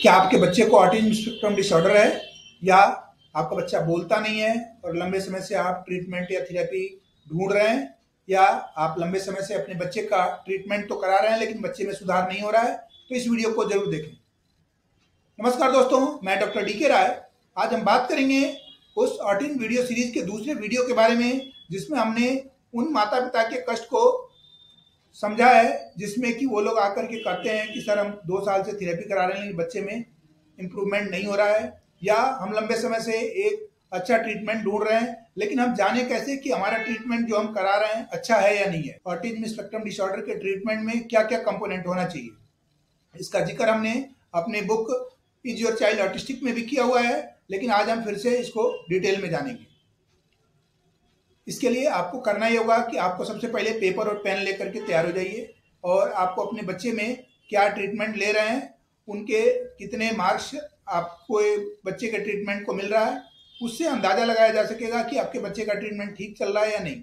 क्या आपके बच्चे को ऑटिज्म स्पेक्ट्रम डिसऑर्डर है या आपका बच्चा बोलता नहीं है और लंबे समय से आप ट्रीटमेंट या थेरेपी ढूंढ रहे हैं, या आप लंबे समय से अपने बच्चे का ट्रीटमेंट तो करा रहे हैं लेकिन बच्चे में सुधार नहीं हो रहा है, तो इस वीडियो को जरूर देखें। नमस्कार दोस्तों, मैं डॉक्टर डी के राय। आज हम बात करेंगे उस ऑटिज्म वीडियो सीरीज के दूसरे वीडियो के बारे में जिसमें हमने उन माता पिता के कष्ट को समझा है, जिसमें कि वो लोग आकर के कहते हैं कि सर हम 2 साल से थेरेपी करा रहे हैं लेकिन बच्चे में इम्प्रूवमेंट नहीं हो रहा है, या हम लंबे समय से एक अच्छा ट्रीटमेंट ढूंढ रहे हैं लेकिन हम जाने कैसे कि हमारा ट्रीटमेंट जो हम करा रहे हैं अच्छा है या नहीं है। ऑटिज्म स्पेक्ट्रम डिसऑर्डर के ट्रीटमेंट में क्या क्या कंपोनेंट होना चाहिए, इसका जिक्र हमने अपने book is your child autistic में भी किया हुआ है, लेकिन आज हम फिर से इसको डिटेल में जानेंगे। इसके लिए आपको करना ही होगा कि आपको सबसे पहले पेपर और पेन लेकर के तैयार हो जाइए और आपको अपने बच्चे में क्या ट्रीटमेंट ले रहे हैं, उनके कितने मार्क्स आपको बच्चे के ट्रीटमेंट को मिल रहा है, उससे अंदाजा लगाया जा सकेगा कि आपके बच्चे का ट्रीटमेंट ठीक चल रहा है या नहीं।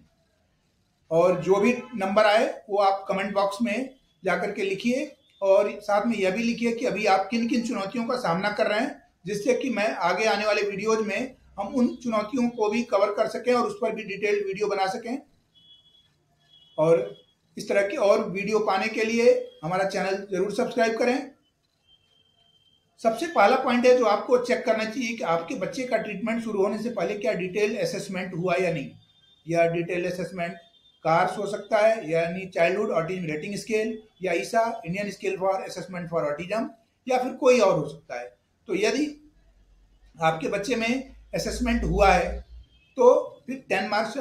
और जो भी नंबर आए वो आप कमेंट बॉक्स में जाकर के लिखिए और साथ में यह भी लिखिए कि अभी आप किन किन चुनौतियों का सामना कर रहे हैं, जिससे कि मैं आगे आने वाले वीडियोज में हम उन चुनौतियों को भी कवर कर सकें और उस पर भी डिटेल्ड वीडियो बना सकें। और इस तरह के और वीडियो पाने के लिए हमारा चैनल जरूर सब्सक्राइब करें। सबसे पहला पॉइंट है जो आपको चेक करना चाहिए कि आपके बच्चे का ट्रीटमेंट शुरू होने से पहले क्या डिटेल असेसमेंट हुआ या नहीं। यह डिटेल असेसमेंट कार्स हो सकता है, यानी चाइल्डहुड ऑटिज्म रेटिंग स्केल, या ISAA Indian scale for assessment for autism, या फिर कोई और हो सकता है। तो यदि आपके बच्चे में असेसमेंट हुआ है तो फिर 10 मार्क्स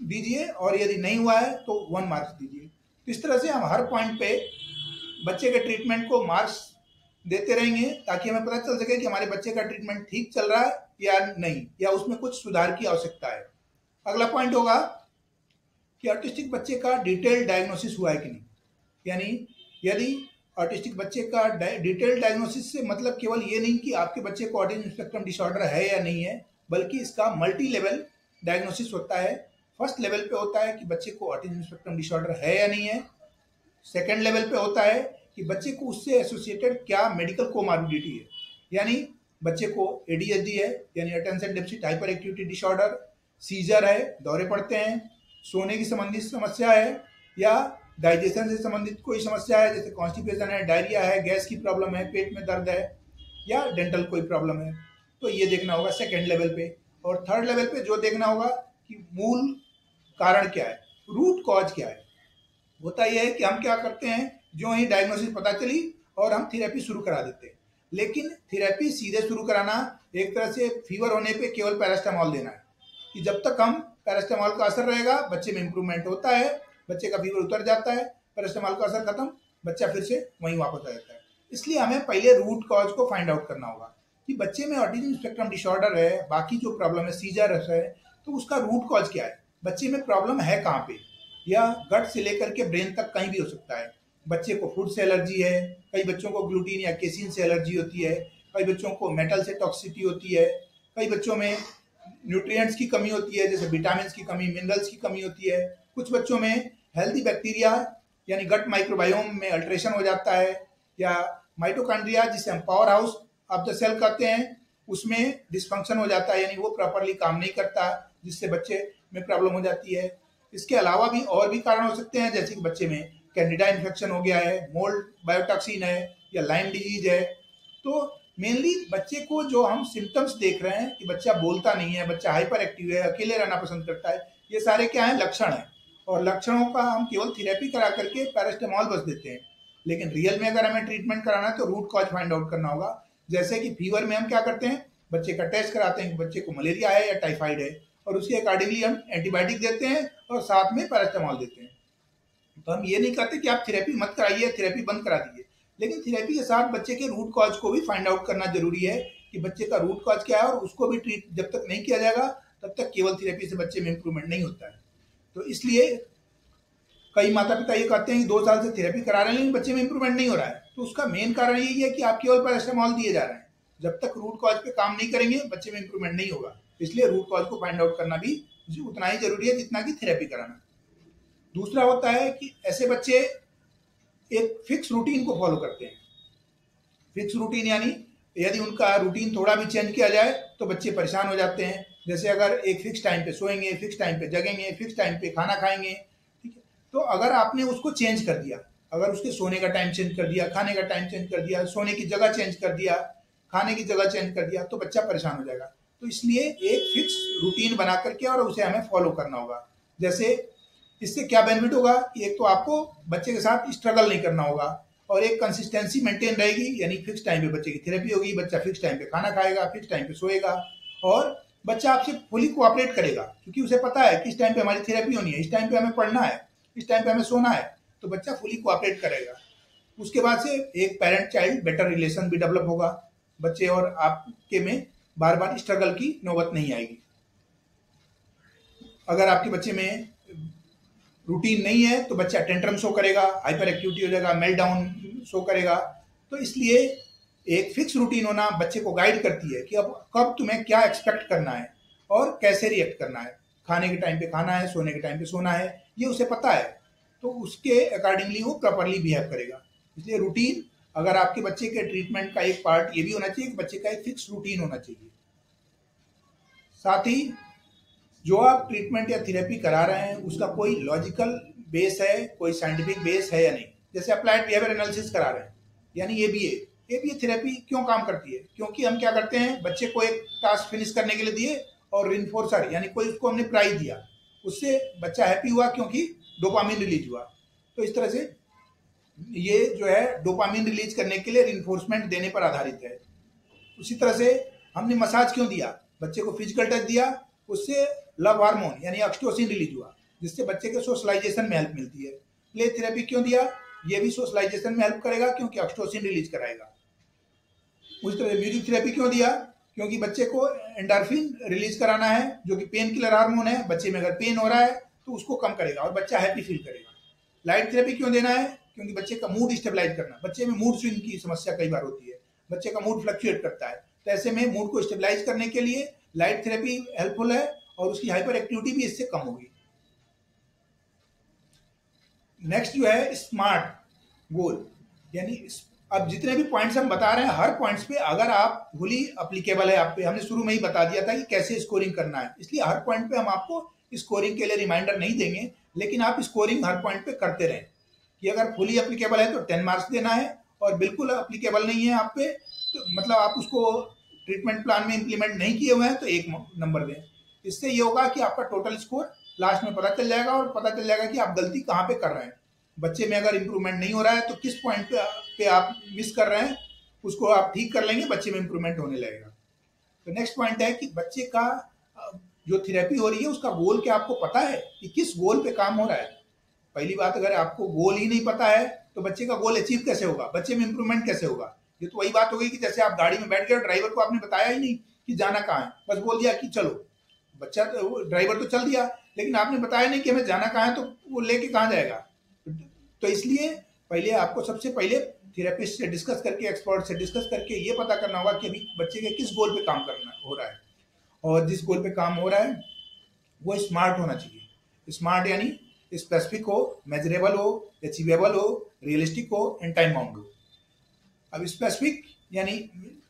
दीजिए, और यदि नहीं हुआ है तो 1 मार्क्स दीजिए। तो इस तरह से हम हर पॉइंट पे बच्चे के ट्रीटमेंट को मार्क्स देते रहेंगे ताकि हमें पता चल सके कि हमारे बच्चे का ट्रीटमेंट ठीक चल रहा है या नहीं, या उसमें कुछ सुधार की आवश्यकता है। अगला पॉइंट होगा कि ऑटिस्टिक बच्चे का डिटेल डायग्नोसिस हुआ है कि नहीं। यानी यदि ऑटिस्टिक बच्चे का डिटेल डायग्नोसिस से मतलब केवल ये नहीं कि आपके बच्चे को ऑटिज्म स्पेक्ट्रम डिसऑर्डर है या नहीं है, बल्कि इसका मल्टी लेवल डायग्नोसिस होता है। फर्स्ट लेवल पे होता है कि बच्चे को ऑटिज्म स्पेक्ट्रम डिसऑर्डर है या नहीं है। सेकेंड लेवल पे होता है कि बच्चे को उससे एसोसिएटेड क्या मेडिकल कोमॉर्बिडिटी है, यानी बच्चे को एडीएचडी है यानी attention deficit hyperactivity disorder, seizure है, दौरे पड़ते हैं, सोने की संबंधित समस्या है, या डाइजेशन से संबंधित कोई समस्या है जैसे कॉन्स्टिपेशन है, डायरिया है, गैस की प्रॉब्लम है, पेट में दर्द है, या डेंटल कोई प्रॉब्लम है। तो ये देखना होगा सेकेंड लेवल पे। और थर्ड लेवल पे जो देखना होगा कि मूल कारण क्या है, रूट कॉज क्या है। होता यह है कि हम क्या करते हैं, जो ही डायग्नोसिस पता चली और हम थेरेपी शुरू करा देते हैं, लेकिन थेरेपी सीधे शुरू कराना एक तरह से फीवर होने पे केवल पैरास्टामोल देना है कि जब तक हम पैरास्टामोल का असर रहेगा बच्चे में इंप्रूवमेंट होता है, बच्चे का फीवर उतर जाता है, पैरास्टामोल का असर खत्म, बच्चा फिर से वहीं वापस आ जाता है। इसलिए हमें पहले रूट कॉज को फाइंड आउट करना होगा कि बच्चे में ऑटिज्म स्पेक्ट्रम डिसऑर्डर है, बाकी जो प्रॉब्लम है सीजर है, तो उसका रूट कॉज क्या है, बच्चे में प्रॉब्लम है कहाँ पे। या गट से लेकर के ब्रेन तक कहीं भी हो सकता है। बच्चे को फूड से एलर्जी है, कई बच्चों को ग्लूटीन या केसिन से एलर्जी होती है, कई बच्चों को मेटल से टॉक्सिसिटी होती है, कई बच्चों में न्यूट्रिएंट्स की कमी होती है जैसे विटामिन की कमी, मिनरल्स की कमी होती है। कुछ बच्चों में हेल्दी बैक्टीरिया यानी गट माइक्रोबायोम में अल्ट्रेशन हो जाता है, या माइटोकॉन्ड्रिया जिसे हम powerhouse of the cell कहते हैं उसमें डिसफंक्शन हो जाता है, यानी वो प्रॉपरली काम नहीं करता, जिससे बच्चे में प्रॉब्लम हो जाती है। इसके अलावा भी और भी कारण हो सकते हैं, जैसे कि बच्चे में कैंडिडा इन्फेक्शन हो गया है, मोल्ड बायोटॉक्सिन है, या लाइम डिजीज है। तो मेनली बच्चे को जो हम सिम्टम्स देख रहे हैं कि बच्चा बोलता नहीं है, बच्चा हाइपर एक्टिव है, अकेले रहना पसंद करता है, ये सारे क्या है, लक्षण हैं। और लक्षणों का हम केवल थेरेपी करा करके पैरास्टामोल बस देते हैं, लेकिन रियल में अगर हमें ट्रीटमेंट कराना है तो रूट कॉज फाइंड आउट करना होगा। जैसे कि फीवर में हम क्या करते हैं, बच्चे का टेस्ट कराते हैं कि बच्चे को मलेरिया है या टाइफाइड है, और उसके अकॉर्डिंगली हम एंटीबायोटिक देते हैं और साथ में पैरास्टामोल देते हैं। तो हम ये नहीं कहते कि आप थेरेपी मत कराइए, थेरेपी बंद करा दीजिए, लेकिन थेरेपी के साथ बच्चे के रूट कॉज को भी फाइंड आउट करना जरूरी है कि बच्चे का रूट कॉज क्या है, और उसको भी ट्रीट जब तक नहीं किया जाएगा तब तक केवल थेरेपी से बच्चे में इंप्रूवमेंट नहीं होता है। तो इसलिए कई माता पिता ये कहते हैं कि 2 साल से थेरेपी करा रहे हैं लेकिन बच्चे में इंप्रूवमेंट नहीं हो रहा है, तो उसका मेन कारण यही है कि आप केवल पैरास्टामोल दिए जा रहे हैं। जब तक रूट कॉज पे काम नहीं करेंगे बच्चे में इंप्रूवमेंट नहीं होगा। इसलिए रूट कॉज को फाइंड आउट करना भी उतना ही जरूरी है जितना कि थेरेपी कराना। दूसरा होता है कि ऐसे बच्चे एक फिक्स रूटीन को फॉलो करते हैं। फिक्स रूटीन यानी यदि उनका रूटीन थोड़ा भी चेंज किया जाए तो बच्चे परेशान हो जाते हैं। जैसे अगर एक फिक्स टाइम पे सोएंगे, फिक्स टाइम पे जगेंगे, फिक्स टाइम पे खाना खाएंगे, ठीक है, तो अगर आपने उसको चेंज कर दिया, अगर उसके सोने का टाइम चेंज कर दिया, खाने का टाइम चेंज कर दिया, सोने की जगह चेंज कर दिया, खाने की जगह चेंज कर दिया, तो बच्चा परेशान हो जाएगा। तो इसलिए एक फिक्स रूटीन बना करके और उसे हमें फॉलो करना होगा। जैसे इससे क्या बेनिफिट होगा कि एक तो आपको बच्चे के साथ स्ट्रगल नहीं करना होगा और एक कंसिस्टेंसी मेंटेन रहेगी, यानी फिक्स टाइम पे बच्चे की थेरेपी होगी, बच्चा फिक्स टाइम पे खाना खाएगा, फिक्स टाइम पे सोएगा और बच्चा आपसे फुली कोऑपरेट करेगा, क्योंकि उसे पता है कि इस टाइम पे हमारी थेरेपी होनी है, इस टाइम पे हमें पढ़ना है, इस टाइम पे हमें सोना है, तो बच्चा फुली कोऑपरेट करेगा। उसके बाद से एक पेरेंट चाइल्ड बेटर रिलेशन भी डेवलप होगा, बच्चे और आपके में बार बार स्ट्रगल की नौबत नहीं आएगी। अगर आपके बच्चे में रूटीन नहीं है तो बच्चा टेंट्रम शो करेगा, हाइपर एक्टिविटी हो जाएगा, मेल्टडाउन शो करेगा। तो इसलिए एक फिक्स रूटीन होना बच्चे को गाइड करती है कि अब कब तुम्हें क्या एक्सपेक्ट करना है और कैसे रिएक्ट करना है। खाने के टाइम पे खाना है, सोने के टाइम पे सोना है, ये उसे पता है, तो उसके अकॉर्डिंगली वो प्रॉपरली बिहेव करेगा। इसलिए रूटीन, अगर आपके बच्चे के ट्रीटमेंट का एक पार्ट ये भी होना चाहिए कि बच्चे का एक फिक्स रूटीन होना चाहिए। साथ ही जो आप ट्रीटमेंट या थेरेपी करा रहे हैं उसका कोई लॉजिकल बेस है, कोई साइंटिफिक बेस है या नहीं। जैसे अप्लाइड बिहेवियर एनालिसिस करा रहे हैं, यानी एबीए थेरेपी क्यों काम करती है? क्योंकि हम क्या करते हैं, बच्चे को एक टास्क फिनिश करने के लिए दिए और रिनफोर्सर यानी कोई उसको हमने प्राइज दिया, उससे बच्चा हैप्पी हुआ क्योंकि डोपामिन रिलीज हुआ। तो इस तरह से ये जो है डोपामिन रिलीज करने के लिए रिनफोर्समेंट देने पर आधारित है। उसी तरह से हमने मसाज क्यों दिया, बच्चे को फिजिकल टच दिया, उससे लव हार्मोन यानी ऑक्सीटोसिन रिलीज हुआ, जिससे बच्चे के सोशलाइजेशन में हेल्प मिलती है। प्ले थेरेपी क्यों दिया, ये भी सोशलाइजेशन में हेल्प करेगा क्योंकि ऑक्सीटोसिन रिलीज कराएगा। उसी तरह म्यूजिक थेरेपी क्यों दिया, क्योंकि बच्चे को एंडोर्फिन रिलीज कराना है जो कि पेन किलर हार्मोन है, बच्चे में अगर पेन हो रहा है तो उसको कम करेगा और बच्चा हैप्पी फील करेगा। लाइट थेरेपी क्यों देना है, क्योंकि बच्चे का मूड स्टेबलाइज करना, बच्चे में मूड स्विंग की समस्या कई बार होती है, बच्चे का मूड फ्लक्चुएट करता है, तो ऐसे में मूड को स्टेबलाइज करने के लिए लाइट थेरेपी हेल्पफुल है और उसकी हाइपर एक्टिविटी भी इससे कम होगी। नेक्स्ट जो है स्मार्ट गोल, यानी अब जितने भी पॉइंट्स हम बता रहे हैं हर पॉइंट्स पे अगर आप फुली अप्लीकेबल है आप पे, हमने शुरू में ही बता दिया था कि कैसे स्कोरिंग करना है, इसलिए हर पॉइंट पे हम आपको स्कोरिंग के लिए रिमाइंडर नहीं देंगे, लेकिन आप स्कोरिंग हर पॉइंट पे करते रहें कि अगर फुली अप्लीकेबल है तो 10 मार्क्स देना है और बिल्कुल अप्लीकेबल नहीं है आप पे तो मतलब आप उसको ट्रीटमेंट प्लान में इंप्लीमेंट नहीं किए हुए हैं तो 1 नंबर दें। इससे ये होगा कि आपका टोटल स्कोर लास्ट में पता चल जाएगा और पता चल जाएगा कि आप गलती कहाँ पे कर रहे हैं। बच्चे में अगर इंप्रूवमेंट नहीं हो रहा है तो किस पॉइंट पे आप मिस कर रहे हैं, उसको आप ठीक कर लेंगे, बच्चे में इंप्रूवमेंट होने लगेगा। तो नेक्स्ट पॉइंट है कि बच्चे का जो थेरेपी हो रही है उसका गोल क्या आपको पता है कि किस गोल पे काम हो रहा है। पहली बात, अगर आपको गोल ही नहीं पता है तो बच्चे का गोल अचीव कैसे होगा, बच्चे में इंप्रूवमेंट कैसे होगा। ये तो वही बात हो गई कि जैसे आप गाड़ी में बैठ गए, ड्राइवर को आपने बताया ही नहीं कि जाना कहाँ है, बस बोल दिया कि चलो, बच्चा तो ड्राइवर तो चल दिया लेकिन आपने बताया नहीं कि हमें जाना कहाँ है, तो वो लेके कहाँ जाएगा। तो इसलिए पहले आपको सबसे पहले थेरेपिस्ट से डिस्कस करके, एक्सपर्ट से डिस्कस करके ये पता करना होगा कि अभी बच्चे के किस गोल पे काम करना हो रहा है और जिस गोल पे काम हो रहा है वो स्मार्ट होना चाहिए। स्मार्ट यानी स्पेसिफिक हो, मेजरेबल हो, अचीवेबल हो, रियलिस्टिक हो एंड टाइम बाउंड हो। अब स्पेसिफिक यानी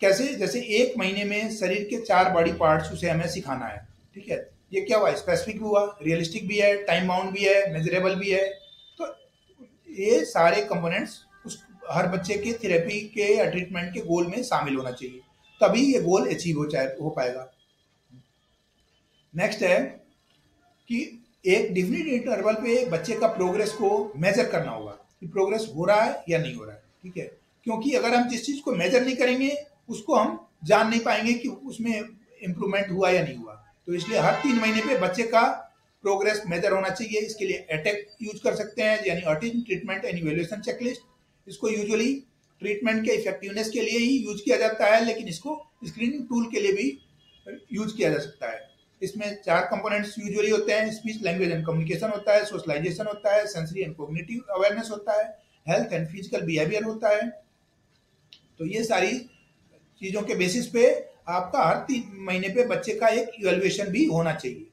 कैसे, जैसे 1 महीने में शरीर के 4 बॉडी पार्ट्स उसे हमें सिखाना है, ठीक है, ये क्या हुआ, स्पेसिफिक भी हुआ, रियलिस्टिक भी है, टाइम बाउंड भी है, मेजरेबल भी है। तो ये सारे कंपोनेंट्स उस हर बच्चे के थेरेपी के या ट्रीटमेंट के गोल में शामिल होना चाहिए, तभी ये गोल अचीव हो पाएगा। नेक्स्ट है कि एक डिफिनिट इंटरवल पे बच्चे का प्रोग्रेस को मेजर करना होगा कि प्रोग्रेस हो रहा है या नहीं हो रहा है, ठीक है, क्योंकि अगर हम जिस चीज को मेजर नहीं करेंगे उसको हम जान नहीं पाएंगे कि उसमें इंप्रूवमेंट हुआ या नहीं हुआ। तो इसलिए हर 3 महीने पे बच्चे का प्रोग्रेस मेजर होना चाहिए। इसके लिए एटेक यूज कर सकते हैं, यानी autism treatment and evaluation checklist. इसको यूजुअली ट्रीटमेंट के इफेक्टिवनेस के लिए ही यूज किया जाता है, लेकिन इसको स्क्रीनिंग टूल के लिए भी यूज किया जा सकता है। इसमें 4 कंपोनेंट्स यूजुअली होते हैं, स्पीच लैंग्वेज एंड कम्युनिकेशन होता है, सोशलाइजेशन होता है, सेंसरी एंड कोग्निटिव अवेयरनेस होता है, हेल्थ एंड फिजिकल बिहेवियर होता है। तो ये सारी चीजों के बेसिस पे आपका हर 3 महीने पे बच्चे का एक इवैल्यूएशन भी होना चाहिए,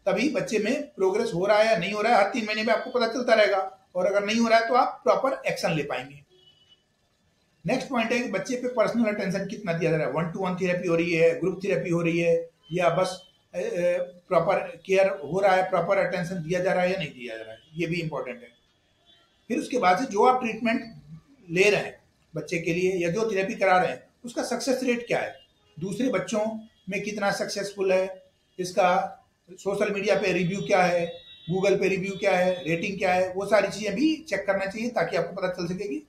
तभी बच्चे में प्रोग्रेस हो रहा है या नहीं हो रहा है हर 3 महीने पे आपको पता चलता रहेगा, और अगर नहीं हो रहा है तो आप प्रॉपर एक्शन ले पाएंगे। नेक्स्ट पॉइंट है कि बच्चे पे पर्सनल अटेंशन कितना दिया जा रहा है, 1-to-1 थेरेपी हो रही है, ग्रुप थेरेपी हो रही है, या बस प्रॉपर केयर हो रहा है, प्रॉपर अटेंशन दिया जा रहा है या नहीं दिया जा रहा है, ये भी इंपॉर्टेंट है। फिर उसके बाद से जो आप ट्रीटमेंट ले रहे हैं बच्चे के लिए या जो थेरेपी करा रहे हैं उसका सक्सेस रेट क्या है, दूसरे बच्चों में कितना सक्सेसफुल है, इसका सोशल मीडिया पे रिव्यू क्या है, गूगल पे रिव्यू क्या है, रेटिंग क्या है, वो सारी चीज़ें भी चेक करना चाहिए ताकि आपको पता चल सके कि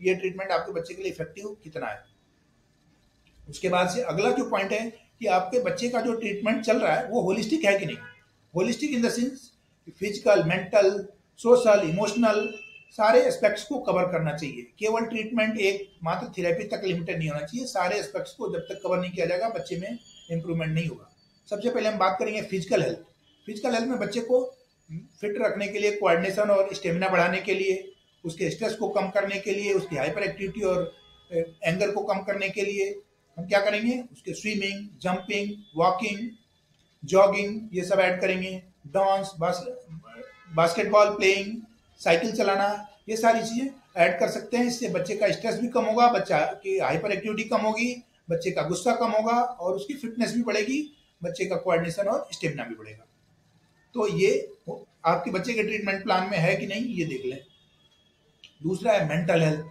ये ट्रीटमेंट आपके बच्चे के लिए इफेक्टिव कितना है। उसके बाद से अगला जो पॉइंट है कि आपके बच्चे का जो ट्रीटमेंट चल रहा है वो होलिस्टिक है कि नहीं। Holistic in the sense physical, mental, social, emotional सारे एस्पेक्ट्स को कवर करना चाहिए। केवल ट्रीटमेंट एक मात्र थेरेपी तक लिमिटेड नहीं होना चाहिए, सारे एस्पेक्ट्स को जब तक कवर नहीं किया जाएगा बच्चे में इंप्रूवमेंट नहीं होगा। सबसे पहले हम बात करेंगे फिजिकल हेल्थ। फिजिकल हेल्थ में बच्चे को फिट रखने के लिए, कोऑर्डिनेशन और स्टेमिना बढ़ाने के लिए, उसके स्ट्रेस को कम करने के लिए, उसकी हाइपर एक्टिविटी और एंगर को कम करने के लिए हम क्या करेंगे, उसके स्विमिंग, जंपिंग, वॉकिंग, जॉगिंग ये सब ऐड करेंगे, डांस, बास्केटबॉल प्लेइंग, साइकिल चलाना, ये सारी चीजें ऐड कर सकते हैं। इससे बच्चे का स्ट्रेस भी कम होगा, बच्चा की हाइपर एक्टिविटी कम होगी, बच्चे का गुस्सा कम होगा और उसकी फिटनेस भी बढ़ेगी, बच्चे का कोऑर्डिनेशन और स्टेमिना भी बढ़ेगा। तो ये आपके बच्चे के ट्रीटमेंट प्लान में है कि नहीं ये देख लें। दूसरा है मेंटल हेल्थ।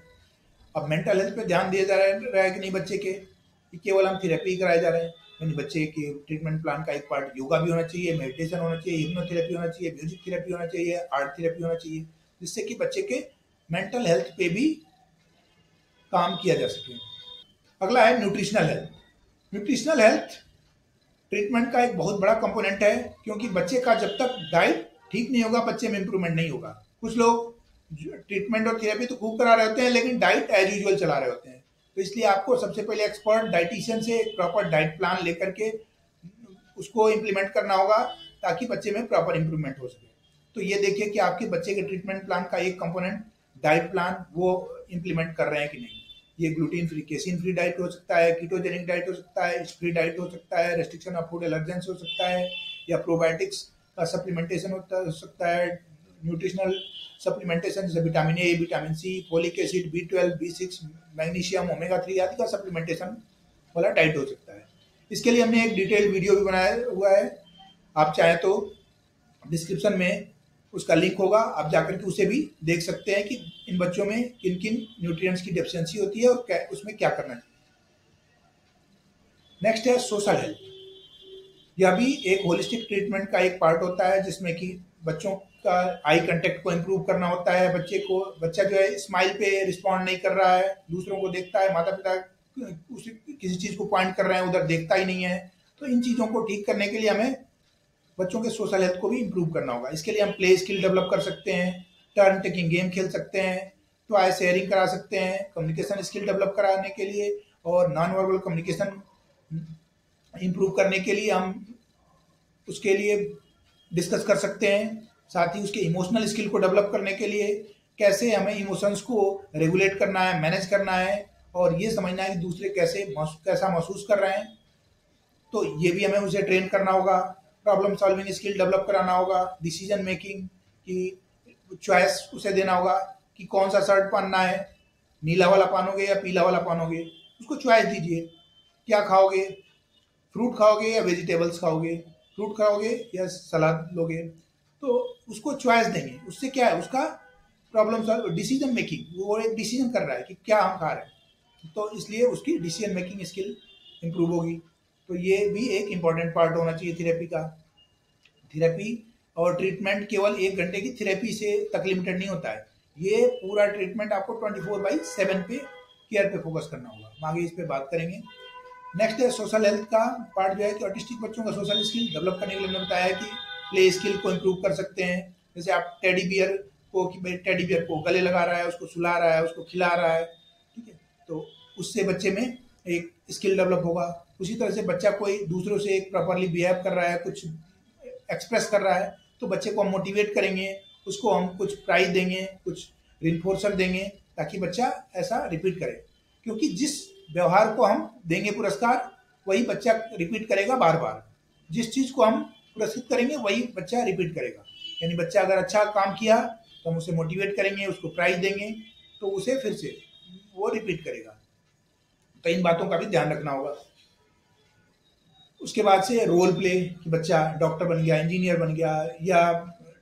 अब मेंटल हेल्थ पे ध्यान दिया जा रहा है कि नहीं बच्चे के, कि केवल हम थेरेपी कराए जा रहे हैं, यानी बच्चे के ट्रीटमेंट प्लान का एक पार्ट योगा भी होना चाहिए, मेडिटेशन होना चाहिए, हिप्नोथेरेपी होना चाहिए, म्यूजिक थेरेपी होना चाहिए, आर्ट थेरेपी होना चाहिए, जिससे कि बच्चे के मेंटल हेल्थ पे भी काम किया जा सके। अगला है nutritional health. Nutritional health treatment का एक बहुत बड़ा कंपोनेंट है, क्योंकि बच्चे का जब तक डाइट ठीक नहीं होगा बच्चे में इंप्रूवमेंट नहीं होगा। कुछ लोग ट्रीटमेंट और थेरेपी तो खूब करा रहे होते हैं लेकिन डाइट एज यूजुअल चला रहे होते हैं, तो इसलिए आपको सबसे पहले एक्सपर्ट डाइटिशियन से एक प्रॉपर डाइट प्लान लेकर के उसको इम्प्लीमेंट करना होगा ताकि बच्चे में प्रॉपर इंप्रूवमेंट हो सके। तो ये देखिए कि आपके बच्चे के ट्रीटमेंट प्लान का एक कंपोनेंट डाइट प्लान वो इम्प्लीमेंट कर रहे हैं कि नहीं। ये gluten free, casein free diet हो सकता है, कीटोजेनिक डाइट हो सकता है, फ्री डाइट हो सकता है, रेस्ट्रिक्शन ऑफ फूड एलर्जेंस हो सकता है, या प्रोबायोटिक्स का सप्लीमेंटेशन हो सकता है, न्यूट्रिशनल सप्लीमेंटेशन जैसे vitamin A, vitamin C, folic acid, B12, B6, magnesium, omega 3 आदि का सप्लीमेंटेशन वाला डाइट हो सकता है। इसके लिए हमने एक डिटेल वीडियो भी बनाया हुआ है, आप चाहें तो डिस्क्रिप्शन में उसका लिंक होगा, आप जाकर के उसे भी देख सकते हैं कि इन बच्चों में किन किन न्यूट्रिएंट्स की डेफिशिएंसी होती है और उसमें क्या करना चाहिए। नेक्स्ट है सोशल हेल्थ। यह भी एक होलिस्टिक ट्रीटमेंट का एक पार्ट होता है जिसमें कि बच्चों का आई कांटेक्ट को इम्प्रूव करना होता है। बच्चा जो है स्माइल पे रिस्पॉन्ड नहीं कर रहा है, दूसरों को देखता है, माता पिता किसी चीज को पॉइंट कर रहे हैं उधर देखता ही नहीं है। तो इन चीजों को ठीक करने के लिए हमें बच्चों के सोशल हेल्थ को भी इम्प्रूव करना होगा। इसके लिए हम प्ले स्किल डेवलप कर सकते हैं, टर्न टेकिंग गेम खेल सकते हैं, टॉय शेयरिंग करा सकते हैं, कम्युनिकेशन स्किल डेवलप कराने के लिए और नॉन वर्बल कम्युनिकेशन इम्प्रूव करने के लिए हम उसके लिए डिस्कस कर सकते हैं। साथ ही उसके इमोशनल स्किल को डेवलप करने के लिए कैसे हमें इमोशंस को रेगुलेट करना है, मैनेज करना है और ये समझना है कि दूसरे कैसा महसूस कर रहे हैं, तो ये भी हमें उसे ट्रेन करना होगा। प्रॉब्लम सॉल्विंग स्किल डेवलप कराना होगा, डिसीजन मेकिंग की चॉइस उसे देना होगा कि कौन सा शर्ट पहनना है, नीला वाला पहनोगे या पीला वाला पहनोगे, उसको चॉइस दीजिए। क्या खाओगे, फ्रूट खाओगे या वेजिटेबल्स खाओगे, फ्रूट खाओगे या सलाद लोगे, तो उसको चॉइस देंगे। उससे क्या है, उसका प्रॉब्लम सॉल्व, डिसीजन मेकिंग, वो एक डिसीजन कर रहा है कि क्या हम खा रहे हैं, तो इसलिए उसकी डिसीजन मेकिंग स्किल इंप्रूव होगी। तो ये भी एक इम्पॉर्टेंट पार्ट होना चाहिए थेरेपी का। थेरेपी और ट्रीटमेंट केवल 1 घंटे की थेरेपी से तक लिमिटेड नहीं होता है, ये पूरा ट्रीटमेंट आपको 24/7 पे केयर पे फोकस करना होगा। हम आगे इस पे बात करेंगे। नेक्स्ट है सोशल हेल्थ का पार्ट, जो है कि ऑटिस्टिक बच्चों का सोशल स्किल डेवलप करने के लिए हमने बताया कि प्ले स्किल को इम्प्रूव कर सकते हैं। जैसे आप टेडी बियर को गले लगा रहा है, उसको सुला रहा है, उसको खिला रहा है, ठीक है, तो उससे बच्चे में एक स्किल डेवलप होगा। उसी तरह से बच्चा कोई दूसरों से एक प्रॉपरली बिहेव कर रहा है, कुछ एक्सप्रेस कर रहा है, तो बच्चे को हम मोटिवेट करेंगे, उसको हम कुछ प्राइज देंगे, कुछ रिइंफोर्सर देंगे ताकि बच्चा ऐसा रिपीट करे। क्योंकि जिस व्यवहार को हम देंगे पुरस्कार, वही बच्चा रिपीट करेगा बार बार। जिस चीज को हम पुरस्कृत करेंगे वही बच्चा रिपीट करेगा। यानी बच्चा अगर अच्छा काम किया तो हम उसे मोटिवेट करेंगे, उसको प्राइज देंगे, तो उसे फिर से वो रिपीट करेगा। तो इन बातों का भी ध्यान रखना होगा। उसके बाद से रोल प्ले, कि बच्चा डॉक्टर बन गया, इंजीनियर बन गया या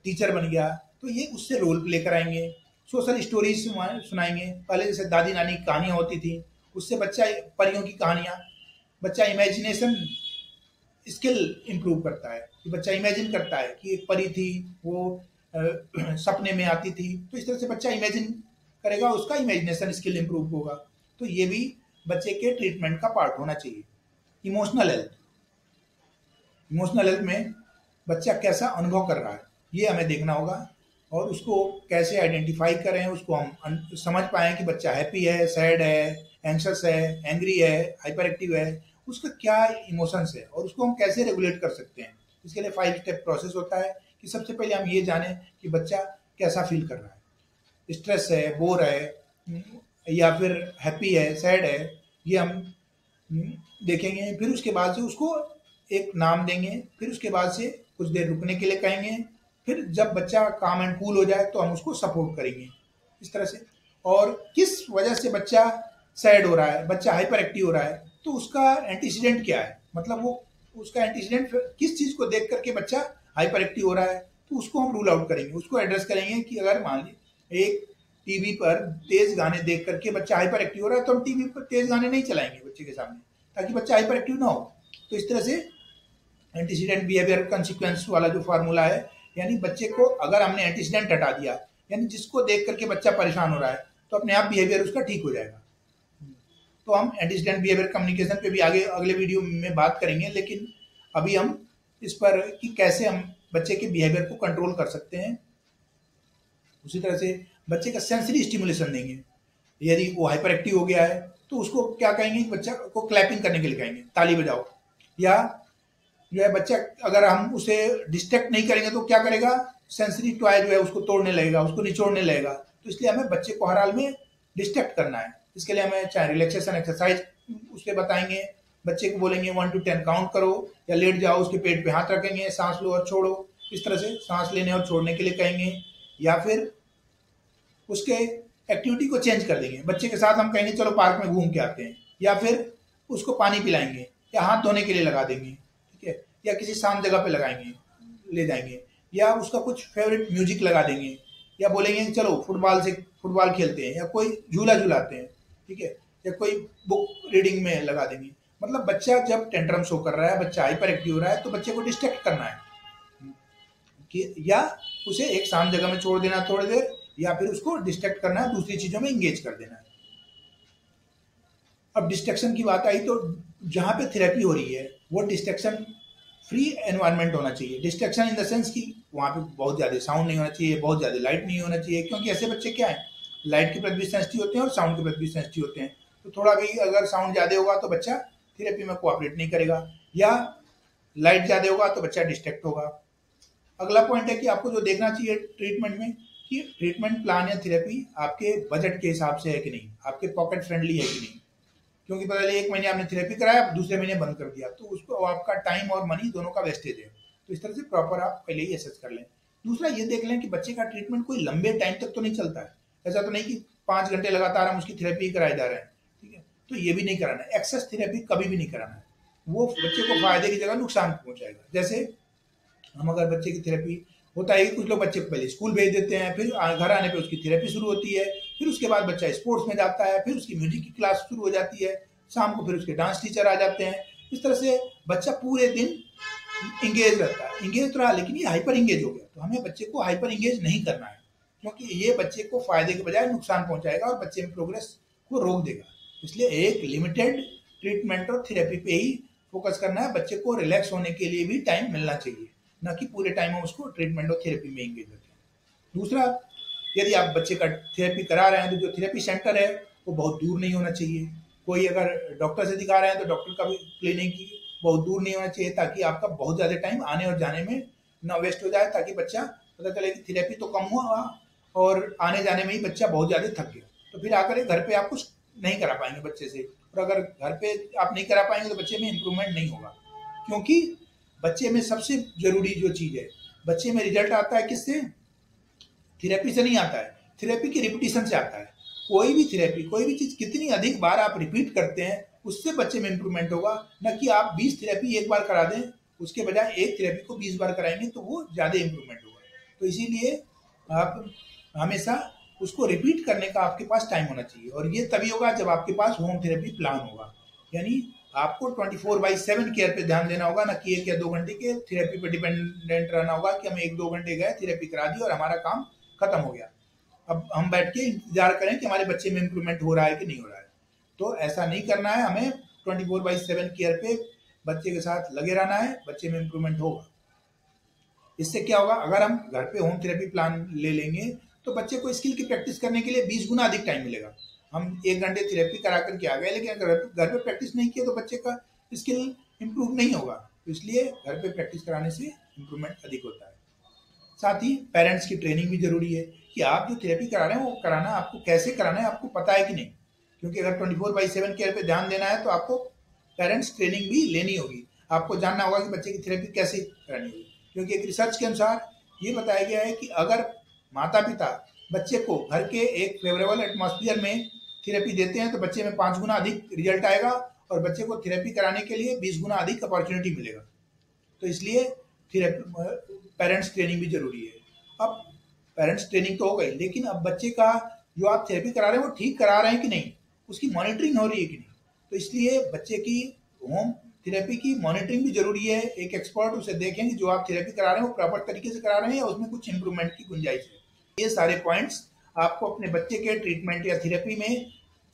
टीचर बन गया, तो ये उससे रोल प्ले कराएंगे। सोशल स्टोरीज सुनाएंगे। पहले जैसे दादी नानी की कहानियाँ होती थी, उससे बच्चा परियों की कहानियाँ, बच्चा इमेजिनेशन स्किल इम्प्रूव करता है कि बच्चा इमेजिन करता है कि एक परी थी, वो सपने में आती थी, तो इस तरह से बच्चा इमेजिन करेगा, उसका इमेजिनेशन स्किल इम्प्रूव होगा। तो ये भी बच्चे के ट्रीटमेंट का पार्ट होना चाहिए। इमोशनल हेल्थ, इमोशनल हेल्थ में बच्चा कैसा अनुभव कर रहा है ये हमें देखना होगा, और उसको कैसे आइडेंटिफाई करें, उसको हम समझ पाएँ कि बच्चा हैप्पी है, सैड है, एंग्शियस है, एंग्री है, हाइपर एक्टिव है, उसका क्या इमोशंस है और उसको हम कैसे रेगुलेट कर सकते हैं। इसके लिए 5 स्टेप प्रोसेस होता है कि सबसे पहले हम ये जानें कि बच्चा कैसा फील कर रहा है, स्ट्रेस है, बोर है या फिर हैप्पी है, सैड है, ये हम देखेंगे। फिर उसके बाद से उसको एक नाम देंगे, फिर उसके बाद से कुछ देर रुकने के लिए कहेंगे, फिर जब बच्चा काम एंड कूल हो जाए तो हम उसको सपोर्ट करेंगे इस तरह से। और किस वजह से बच्चा सैड हो रहा है, बच्चा हाइपर एक्टिव हो रहा है, तो उसका एंटीसीडेंट क्या है, मतलब वो उसका एंटीसीडेंट किस चीज़ को देख करके बच्चा हाइपर एक्टिव हो रहा है, तो उसको हम रूल आउट करेंगे, उसको एड्रेस करेंगे कि अगर मान लीजिए एक टीवी पर तेज गाने देख करके बच्चा हाइपर एक्टिव हो रहा है, तो हम टीवी पर तेज गाने नहीं चलाएंगे बच्चे के सामने, ताकि बच्चा हाइपर एक्टिव ना हो। तो इस तरह से एंटीसीडेंट बिहेवियर कंसिक्वेंस वाला जो फार्मूला है, यानी बच्चे को अगर हमने एंटीसीडेंट हटा दिया, यानी जिसको देख करके बच्चा परेशान हो रहा है, तो अपने आप बिहेवियर उसका ठीक हो जाएगा। तो हम एंटीसीडेंट बिहेवियर कम्युनिकेशन पे भी आगे अगले वीडियो में बात करेंगे, लेकिन अभी हम इस पर कि कैसे हम बच्चे के बिहेवियर को कंट्रोल कर सकते हैं। उसी तरह से बच्चे का सेंसरी स्टिमुलेशन देंगे। यदि वो हाइपर एक्टिव हो गया है तो उसको क्या कहेंगे, बच्चा को क्लैपिंग करने के लिए कहेंगे, ताली बजाओ। या जो है बच्चा अगर हम उसे डिस्ट्रैक्ट नहीं करेंगे तो क्या करेगा, सेंसरी टॉय जो है उसको तोड़ने लगेगा, उसको निचोड़ने लगेगा। तो इसलिए हमें बच्चे को हर हाल में डिस्ट्रैक्ट करना है। इसके लिए हमें चाहे रिलैक्सेशन एक्सरसाइज उसके बताएंगे, बच्चे को बोलेंगे 1 to 10 काउंट करो, या लेट जाओ, उसके पेट पे हाथ रखेंगे, सांस लो और छोड़ो, इस तरह से सांस लेने और छोड़ने के लिए कहेंगे। या फिर उसके एक्टिविटी को चेंज कर देंगे, बच्चे के साथ हम कहेंगे चलो पार्क में घूम के आते हैं, या फिर उसको पानी पिलाएंगे या हाथ धोने के लिए लगा देंगे, ठीक है, या किसी शांत जगह पे लगाएंगे, ले जाएंगे, या उसका कुछ फेवरेट म्यूजिक लगा देंगे, या बोलेंगे चलो फुटबॉल खेलते हैं, या कोई झूला झूलाते हैं, ठीक है, या कोई बुक रीडिंग में लगा देंगे। मतलब बच्चा जब टेंट्रम शो कर रहा है, बच्चा हाइपर एक्टिव हो रहा है, तो बच्चे को डिस्ट्रैक्ट करना है कि या उसे एक शांत जगह में छोड़ देना थोड़ी देर, या फिर उसको डिस्ट्रैक्ट करना है, दूसरी चीजों में इंगेज कर देना है। अब डिस्ट्रैक्शन की बात आई तो जहां पे थेरेपी हो रही है वो डिस्ट्रैक्शन फ्री एनवायरनमेंट होना चाहिए। डिस्ट्रैक्शन इन द सेंस कि वहाँ पे बहुत ज़्यादा साउंड नहीं होना चाहिए, बहुत ज़्यादा लाइट नहीं होना चाहिए, क्योंकि ऐसे बच्चे क्या है, लाइट के प्रति भी सेंसिटिव होते हैं और साउंड के प्रति भी सेंसिटिव होते हैं। तो थोड़ा भी अगर साउंड ज़्यादा होगा तो बच्चा थेरेपी में कोऑपरेट नहीं करेगा, या लाइट ज़्यादा होगा तो बच्चा डिस्ट्रैक्ट होगा। अगला पॉइंट है कि आपको जो देखना चाहिए ट्रीटमेंट में, कि ट्रीटमेंट प्लान या थेरेपी आपके बजट के हिसाब से है कि नहीं, आपके पॉकेट फ्रेंडली है कि नहीं। क्योंकि पहले 1 महीने आपने थेरेपी कराया, दूसरे महीने बंद कर दिया, तो उसको आपका टाइम और मनी दोनों का वेस्टेज है। तो इस तरह से प्रॉपर आप पहले ही एसेस कर लें। दूसरा ये देख लें कि बच्चे का ट्रीटमेंट कोई लंबे टाइम तक तो नहीं चलता है। ऐसा तो नहीं कि 5 घंटे लगातार हम उसकी थेरेपी कराए जा रहे हैं, ठीक है, तो ये भी नहीं कराना है। एक्सेस थेरेपी कभी भी नहीं कराना है, वो बच्चे को फायदे की जगह नुकसान पहुंचाएगा। जैसे हम अगर बच्चे की थेरेपी होता है कि कुछ लोग बच्चे को पहले स्कूल भेज देते हैं, फिर घर आने पे उसकी थेरेपी शुरू होती है, फिर उसके बाद बच्चा स्पोर्ट्स में जाता है, फिर उसकी म्यूजिक की क्लास शुरू हो जाती है, शाम को फिर उसके डांस टीचर आ जाते हैं। इस तरह से बच्चा पूरे दिन इंगेज रहता है, इंगेज तो रहा, लेकिन ये हाइपर इंगेज हो गया। तो हमें बच्चे को हाइपर इंगेज नहीं करना है, क्योंकि ये बच्चे को फायदे के बजाय नुकसान पहुंचाएगा और बच्चे में प्रोग्रेस को रोक देगा। इसलिए एक लिमिटेड ट्रीटमेंट और थेरेपी पे ही फोकस करना है। बच्चे को रिलैक्स होने के लिए भी टाइम मिलना चाहिए, ना कि पूरे टाइम हम उसको ट्रीटमेंट और थेरेपी में एंगेज रखें। दूसरा, यदि आप बच्चे का थेरेपी करा रहे हैं तो जो थेरेपी सेंटर है वो बहुत दूर नहीं होना चाहिए। कोई अगर डॉक्टर से दिखा रहे हैं तो डॉक्टर का भी क्लिनिक बहुत दूर नहीं होना चाहिए, ताकि आपका बहुत ज़्यादा टाइम आने और जाने में ना वेस्ट हो जाए, ताकि बच्चा पता चले कि थेरेपी तो कम हुआ और आने जाने में ही बच्चा बहुत ज़्यादा थक गया, तो फिर आकर घर पे आप कुछ नहीं करा पाएंगे बच्चे से। और अगर घर पे आप नहीं करा पाएंगे तो बच्चे में इम्प्रूवमेंट नहीं होगा, क्योंकि बच्चे में सबसे जरूरी जो चीज़ है, बच्चे में रिजल्ट आता है किससे, थेरेपी से नहीं आता है, थेरेपी की रिपीटिशन से आता है। कोई भी थेरेपी, कोई भी चीज़ कितनी अधिक बार आप रिपीट करते हैं उससे बच्चे में इम्प्रूवमेंट होगा, न कि आप 20 थेरेपी एक बार करा दें, उसके बजाय एक थेरेपी को 20 बार कराएंगे तो वो ज़्यादा इम्प्रूवमेंट होगा। तो इसीलिए आप हमेशा उसको रिपीट करने का आपके पास टाइम होना चाहिए, और ये तभी होगा जब आपके पास होम थेरेपी प्लान होगा। यानी आपको 24/7 केयर पे ध्यान देना होगा, ना कि 1 या 2 घंटे के थेरेपी पे डिपेंडेंट रहना होगा कि हम 1-2 घंटे गए, थेरेपी करा दी और हमारा काम खत्म हो गया, अब हम बैठ के इंतजार करें कि हमारे बच्चे में इम्प्रूवमेंट हो रहा है कि नहीं हो रहा है। तो ऐसा नहीं करना है, हमें 24/7 केयर पे बच्चे के साथ लगे रहना है, बच्चे में इम्प्रूवमेंट होगा। इससे क्या होगा, अगर हम घर पे होम थेरेपी प्लान ले लेंगे तो बच्चे को स्किल की प्रैक्टिस करने के लिए 20 गुना अधिक टाइम मिलेगा। हम 1 घंटे थेरेपी करा करके आ गए, लेकिन अगर घर पे प्रैक्टिस नहीं किया तो बच्चे का स्किल इम्प्रूव नहीं होगा। तो इसलिए घर पे प्रैक्टिस कराने से इम्प्रूवमेंट अधिक होता है। साथ ही पेरेंट्स की ट्रेनिंग भी जरूरी है कि आप जो थेरेपी करा रहे हैं वो कराना आपको कैसे कराना है, आपको पता है कि नहीं। क्योंकि अगर 24/7 केयर पे ध्यान देना है तो आपको पेरेंट्स ट्रेनिंग भी लेनी होगी, आपको जानना होगा कि बच्चे की थेरेपी कैसे करानी होगी। क्योंकि एक रिसर्च के अनुसार ये बताया गया है कि अगर माता पिता बच्चे को घर के एक फेवरेबल एटमॉस्फेयर में थेरेपी देते हैं तो बच्चे में 5 गुना अधिक रिजल्ट आएगा, और बच्चे को थेरेपी कराने के लिए 20 गुना अधिक अपॉर्चुनिटी मिलेगा। तो इसलिए पेरेंट्स ट्रेनिंग भी जरूरी है। अब पेरेंट्स ट्रेनिंग तो हो गई, लेकिन अब बच्चे का जो आप थेरेपी करा रहे हैं वो ठीक करा रहे हैं कि नहीं, उसकी मॉनिटरिंग हो रही है कि नहीं। तो इसलिए बच्चे की होम थेरेपी की मॉनिटरिंग भी जरूरी है। एक एक्सपर्ट उसे देखें कि जो आप थेरेपी करा रहे हैं वो प्रॉपर तरीके से करा रहे हैं या उसमें कुछ इंप्रूवमेंट की गुंजाइश है। ये सारे पॉइंट्स आपको अपने बच्चे के ट्रीटमेंट या थेरेपी में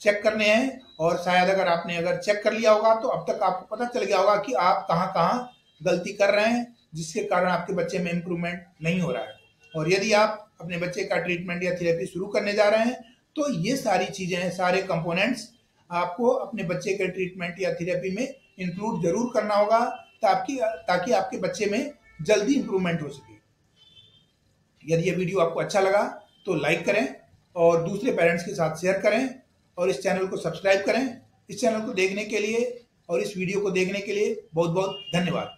चेक करने हैं, और शायद अगर चेक कर लिया होगा तो अब तक आपको पता चल गया होगा कि आप कहाँ कहाँ गलती कर रहे हैं जिसके कारण आपके बच्चे में इम्प्रूवमेंट नहीं हो रहा है। और यदि आप अपने बच्चे का ट्रीटमेंट या थेरेपी शुरू करने जा रहे हैं तो ये सारी चीजें, सारे कंपोनेंट्स आपको अपने बच्चे के ट्रीटमेंट या थेरेपी में इंक्लूड जरूर करना होगा, ताकि आपके बच्चे में जल्दी इंप्रूवमेंट हो सके। यदि ये वीडियो आपको अच्छा लगा तो लाइक करें और दूसरे पेरेंट्स के साथ शेयर करें, और इस चैनल को सब्सक्राइब करें। इस चैनल को देखने के लिए और इस वीडियो को देखने के लिए बहुत बहुत धन्यवाद।